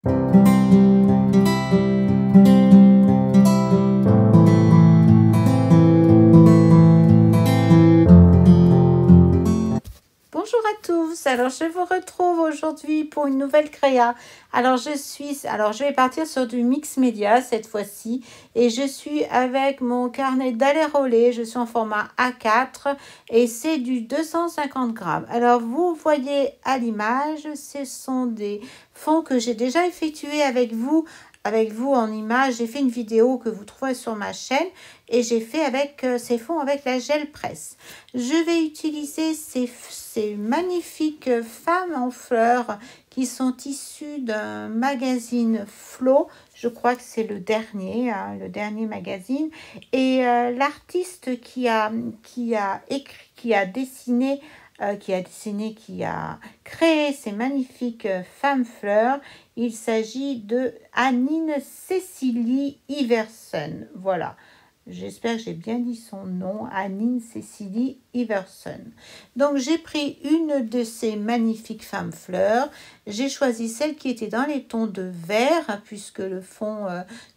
Bonjour à tous, alors je vous retrouve aujourd'hui pour une nouvelle créa. Alors je vais partir sur du mix média cette fois-ci et je suis avec mon carnet d'Alerolé, je suis en format A4 et c'est du 250 grammes. Alors vous voyez à l'image, ce sont des fonds que j'ai déjà effectués avec vous en image. J'ai fait une vidéo que vous trouverez sur ma chaîne et j'ai fait avec ces fonds avec la gel presse. Je vais utiliser ces magnifiques femmes en fleurs qui sont issues d'un magazine Flow. Je crois que c'est le dernier magazine. Et l'artiste qui a écrit, qui a créé ces magnifiques femmes fleurs, il s'agit de Annine Cécilie Iversen. Voilà. J'espère que j'ai bien dit son nom, Annine Cécilie Iversen. Donc j'ai pris une de ces magnifiques femmes fleurs. J'ai choisi celle qui était dans les tons de vert, puisque le fond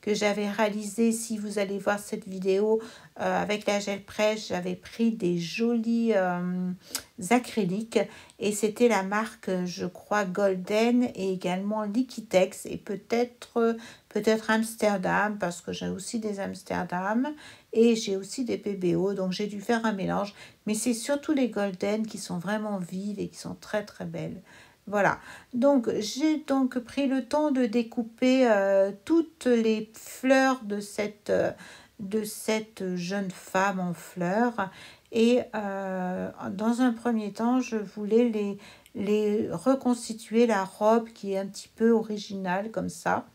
que j'avais réalisé, si vous allez voir cette vidéo avec la gel presse, j'avais pris des jolis acryliques et c'était la marque, je crois, Golden et également Liquitex et peut-être Amsterdam, parce que j'ai aussi des Amsterdam et j'ai aussi des PBO, donc j'ai dû faire un mélange, mais c'est surtout les Golden qui sont vraiment vives et qui sont très très belles. Voilà, donc j'ai donc pris le temps de découper toutes les fleurs de cette jeune femme en fleurs et dans un premier temps je voulais les reconstituer, la robe qui est un petit peu originale comme ça.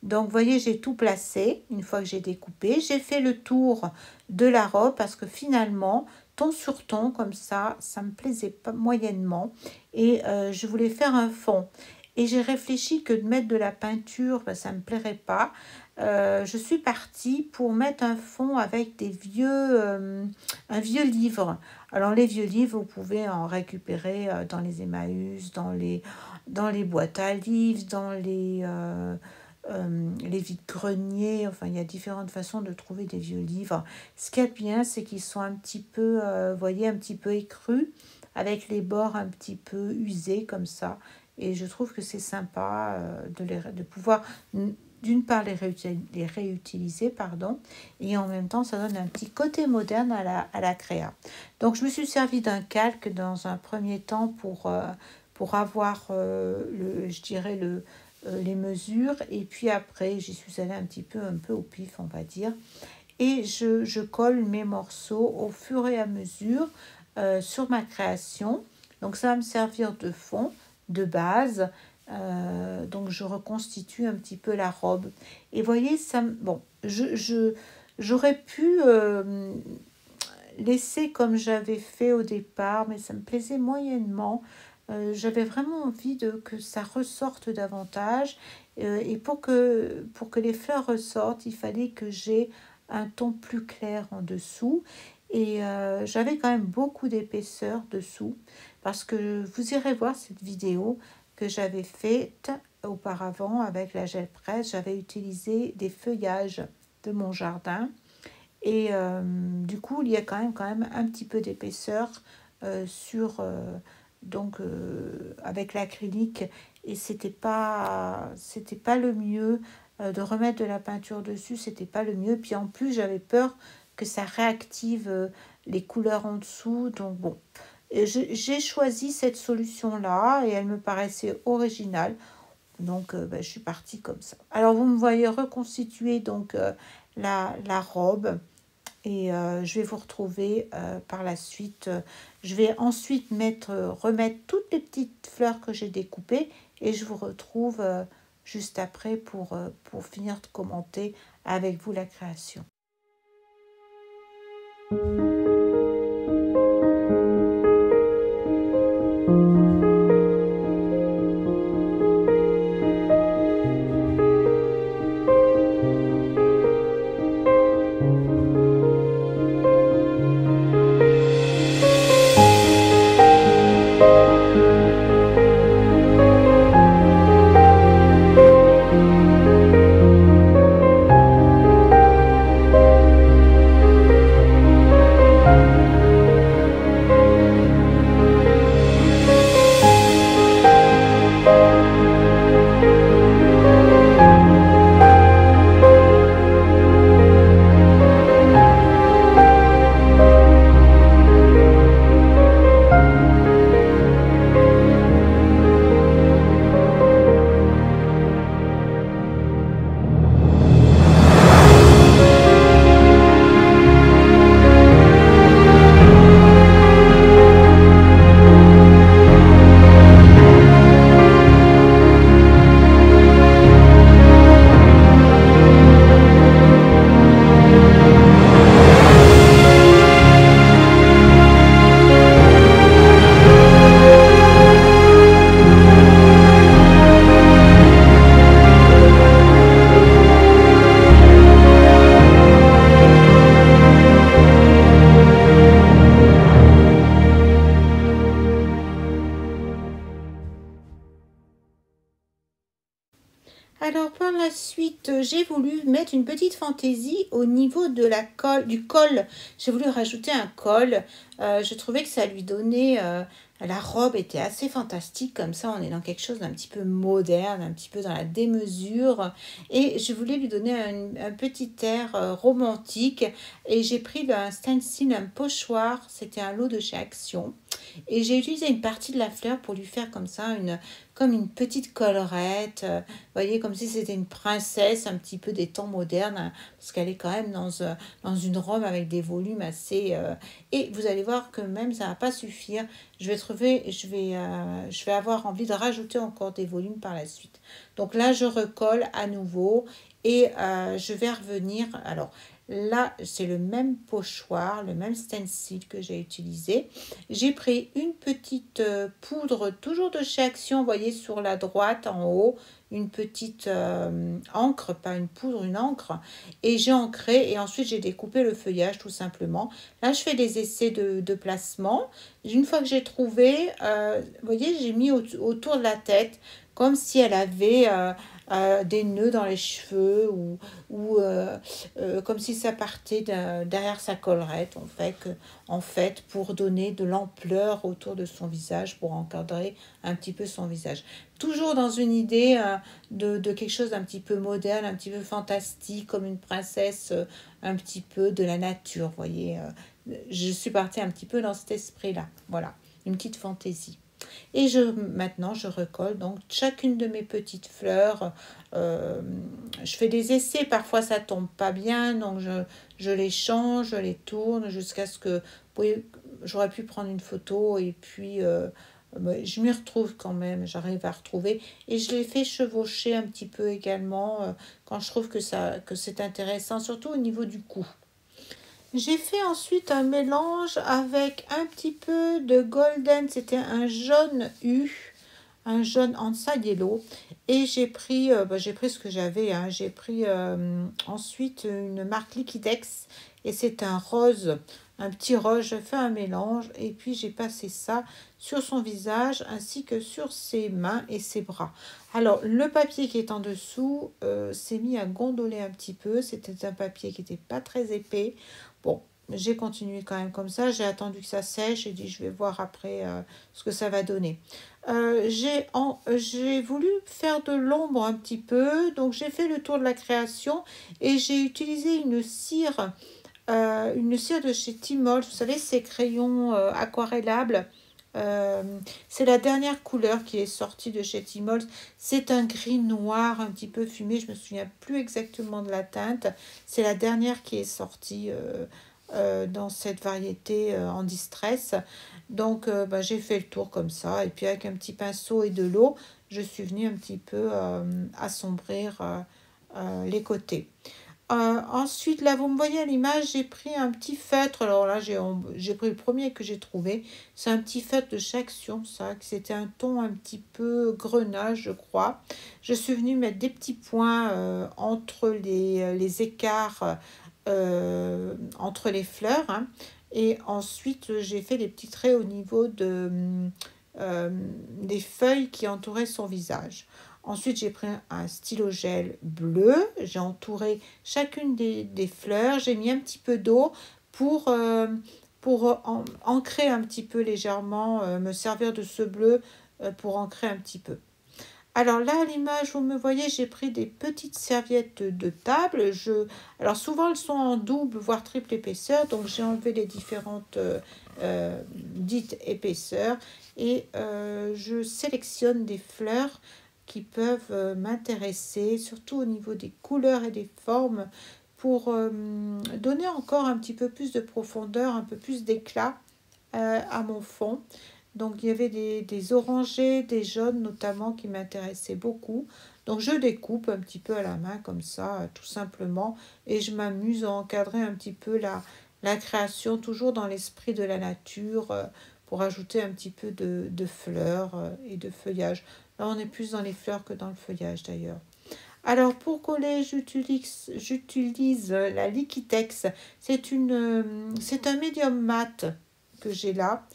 Donc, vous voyez, j'ai tout placé une fois que j'ai découpé. J'ai fait le tour de la robe parce que finalement, ton sur ton, comme ça me plaisait pas moyennement. Et je voulais faire un fond. Et j'ai réfléchi que de mettre de la peinture, ben, ça ne me plairait pas. Je suis partie pour mettre un fond avec un vieux livre. Alors, les vieux livres, vous pouvez en récupérer dans les Emmaüs, dans les boîtes à livres, dans les vides-greniers, enfin il y a différentes façons de trouver des vieux livres. Ce qui est bien, c'est qu'ils sont un petit peu, voyez, un petit peu écrus, avec les bords un petit peu usés comme ça. Et je trouve que c'est sympa de pouvoir, d'une part, les réutiliser, et en même temps, ça donne un petit côté moderne à la créa. Donc, je me suis servi d'un calque dans un premier temps pour avoir, je dirais, les mesures, et puis après j'y suis allée un peu au pif, on va dire, et je colle mes morceaux au fur et à mesure sur ma création. Donc ça va me servir de fond, de base. Donc je reconstitue un petit peu la robe et voyez ça. Bon, j'aurais pu laisser comme j'avais fait au départ, mais ça me plaisait moyennement. J'avais vraiment envie que ça ressorte davantage. Et pour que les fleurs ressortent, il fallait que j'ai un ton plus clair en dessous. Et j'avais quand même beaucoup d'épaisseur dessous. Parce que vous irez voir cette vidéo que j'avais faite auparavant avec la gel presse. J'avais utilisé des feuillages de mon jardin. Et du coup, il y a quand même un petit peu d'épaisseur sur... avec l'acrylique, et c'était pas le mieux de remettre de la peinture dessus, c'était pas le mieux, puis en plus j'avais peur que ça réactive les couleurs en dessous. Donc bon, j'ai choisi cette solution là et elle me paraissait originale, donc je suis partie comme ça. Alors vous me voyez reconstituer donc la robe. Et je vais vous retrouver par la suite. Je vais ensuite remettre toutes les petites fleurs que j'ai découpées et je vous retrouve juste après pour finir de commenter avec vous la création. Alors par la suite, j'ai voulu mettre une petite fantaisie au niveau de la colle, du col. J'ai voulu rajouter un col. Je trouvais que ça lui donnait... la robe était assez fantastique, comme ça on est dans quelque chose d'un petit peu moderne, un petit peu dans la démesure. Et je voulais lui donner un petit air romantique. Et j'ai pris un stencil, un pochoir, c'était un lot de chez Action. Et j'ai utilisé une partie de la fleur pour lui faire comme ça, comme une petite collerette. Vous voyez, comme si c'était une princesse un petit peu des temps modernes, hein, parce qu'elle est quand même dans une robe avec des volumes assez... et vous allez voir que même ça ne va pas suffire. Je vais avoir envie de rajouter encore des volumes par la suite. Donc là, je recolle à nouveau et je vais revenir. Alors là, c'est le même pochoir, le même stencil que j'ai utilisé. J'ai pris une petite poudre, toujours de chez Action, vous voyez sur la droite en haut, une petite encre, pas une poudre, une encre, et j'ai ancré et ensuite j'ai découpé le feuillage tout simplement. Là, je fais des essais de placement. Une fois que j'ai trouvé, vous voyez, j'ai mis autour de la tête comme si elle avait des nœuds dans les cheveux ou comme si ça partait derrière sa collerette en fait pour donner de l'ampleur autour de son visage, pour encadrer un petit peu son visage. Toujours dans une idée de quelque chose d'un petit peu moderne, un petit peu fantastique, comme une princesse un petit peu de la nature, vous voyez. Je suis partie un petit peu dans cet esprit-là. Voilà, une petite fantaisie. Et maintenant, je recolle donc chacune de mes petites fleurs. Euh, je fais des essais, parfois ça tombe pas bien, donc je les change, je les tourne jusqu'à ce que... Oui, j'aurais pu prendre une photo et puis je m'y retrouve quand même, j'arrive à retrouver. Et je les fais chevaucher un petit peu également quand je trouve que c'est intéressant, surtout au niveau du cou. J'ai fait ensuite un mélange avec un petit peu de golden, c'était un jaune U, un jaune Ansa Yellow. Et j'ai pris ce que j'avais, hein. J'ai pris ensuite une marque Liquidex et c'est un rose, un petit rose. Je fais un mélange et puis j'ai passé ça sur son visage ainsi que sur ses mains et ses bras. Alors le papier qui est en dessous s'est mis à gondoler un petit peu. C'était un papier qui n'était pas très épais. Bon, j'ai continué quand même comme ça. J'ai attendu que ça sèche. J'ai dit je vais voir après ce que ça va donner. J'ai voulu faire de l'ombre un petit peu, donc j'ai fait le tour de la création et j'ai utilisé une cire de chez Tmall, vous savez, ces crayons aquarellables. Euh, c'est la dernière couleur qui est sortie de chez Tmall. C'est un gris noir un petit peu fumé, je me souviens plus exactement de la teinte. C'est la dernière qui est sortie dans cette variété en distress. Donc j'ai fait le tour comme ça et puis avec un petit pinceau et de l'eau, je suis venue un petit peu assombrir les côtés. Ensuite, là, vous me voyez à l'image, j'ai pris un petit feutre. Alors là, j'ai pris le premier que j'ai trouvé. C'est un petit feutre de chez Action, ça. C'était un ton un petit peu grenage, je crois. Je suis venue mettre des petits points entre les écarts entre les fleurs, hein. Et ensuite, j'ai fait des petits traits au niveau euh, des feuilles qui entouraient son visage. Ensuite, j'ai pris un stylo gel bleu, j'ai entouré chacune des fleurs, j'ai mis un petit peu d'eau pour ancrer un petit peu légèrement, me servir de ce bleu pour ancrer un petit peu. Alors là, à l'image, vous me voyez, j'ai pris des petites serviettes de table. Alors souvent, elles sont en double, voire triple épaisseur, donc j'ai enlevé les différentes dites épaisseurs et je sélectionne des fleurs qui peuvent m'intéresser, surtout au niveau des couleurs et des formes, pour donner encore un petit peu plus de profondeur, un peu plus d'éclat à mon fond. Donc il y avait des orangés, des jaunes notamment qui m'intéressaient beaucoup. Donc je découpe un petit peu à la main comme ça, tout simplement, et je m'amuse à encadrer un petit peu la création, toujours dans l'esprit de la nature, pour ajouter un petit peu de fleurs et de feuillage. Là on est plus dans les fleurs que dans le feuillage d'ailleurs. Alors pour coller, j'utilise la Liquitex. C'est un médium mat que j'ai là.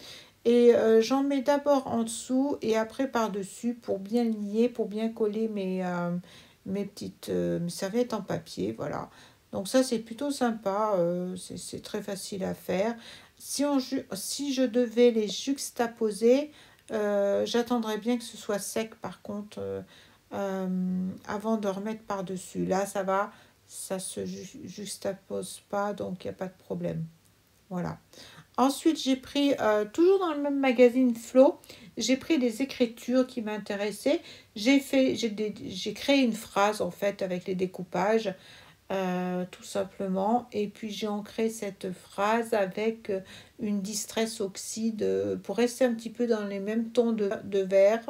Et j'en mets d'abord en dessous et après par-dessus pour bien lier, pour bien coller mes serviettes en papier, voilà. Donc ça, c'est plutôt sympa, c'est très facile à faire. Si je devais les juxtaposer, j'attendrais bien que ce soit sec, par contre, avant de remettre par-dessus. Là, ça va, ça se juxtapose pas, donc il n'y a pas de problème. Voilà. Ensuite, j'ai pris, toujours dans le même magazine Flo, j'ai pris des écritures qui m'intéressaient. J'ai créé une phrase en fait avec les découpages, tout simplement. Et puis j'ai ancré cette phrase avec une distress oxyde pour rester un petit peu dans les mêmes tons de vert.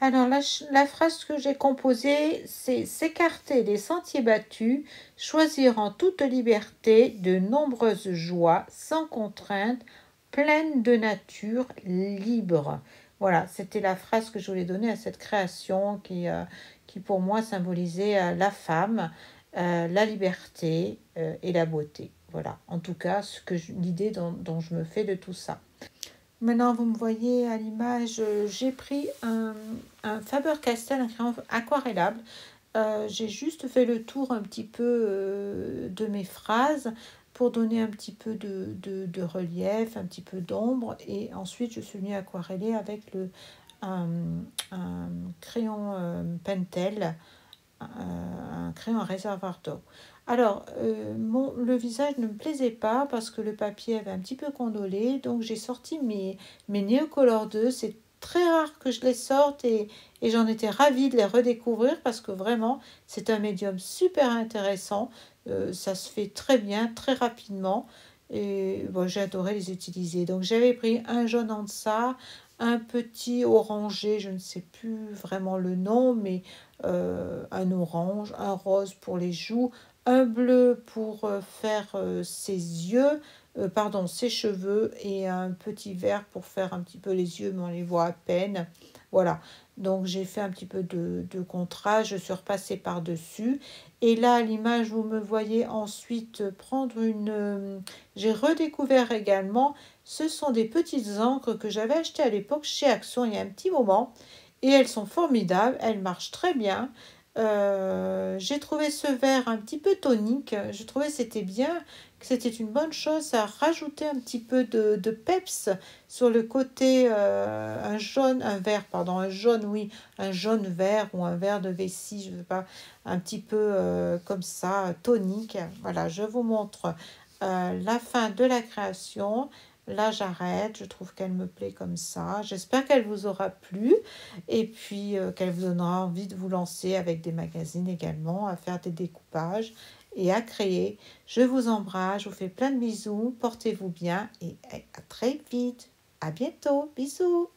Alors la phrase que j'ai composée, c'est s'écarter des sentiers battus, choisir en toute liberté de nombreuses joies, sans contrainte, pleine de nature, libre. Voilà, c'était la phrase que je voulais donner à cette création qui pour moi symbolisait la femme, la liberté et la beauté. Voilà, en tout cas, l'idée dont je me fais de tout ça. Maintenant, vous me voyez à l'image, j'ai pris un Faber-Castell, un crayon aquarellable. J'ai juste fait le tour un petit peu de mes phrases pour donner un petit peu de relief, un petit peu d'ombre. Et ensuite, je suis venue aquareller avec un, un crayon Pentel, un crayon à réservoir d'eau. Alors, le visage ne me plaisait pas parce que le papier avait un petit peu condolé, donc j'ai sorti mes Neocolor 2. C'est très rare que je les sorte et j'en étais ravie de les redécouvrir parce que vraiment, c'est un médium super intéressant. Ça se fait très bien, très rapidement et bon, j'ai adoré les utiliser. Donc, j'avais pris un jaune en deçà, un petit orangé, je ne sais plus vraiment le nom, mais un orange, un rose pour les joues, un bleu pour faire ses yeux, pardon, ses cheveux et un petit vert pour faire un petit peu les yeux, mais on les voit à peine. Voilà, donc j'ai fait un petit peu de contraste, je suis repassée par-dessus. Et là, à l'image, vous me voyez ensuite prendre j'ai redécouvert également, ce sont des petites encres que j'avais achetées à l'époque chez Action il y a un petit moment. Et elles sont formidables, elles marchent très bien. J'ai trouvé ce vert un petit peu tonique. Je trouvais que c'était bien, que c'était une bonne chose. Ça rajoutait un petit peu de peps sur le côté, un vert, pardon, un jaune, oui, un jaune vert ou un vert de vessie, je ne sais pas, un petit peu comme ça, tonique. Voilà, je vous montre la fin de la création. Là, j'arrête. Je trouve qu'elle me plaît comme ça. J'espère qu'elle vous aura plu et puis qu'elle vous donnera envie de vous lancer avec des magazines également, à faire des découpages et à créer. Je vous embrasse, je vous fais plein de bisous, portez-vous bien et à très vite. À bientôt, bisous.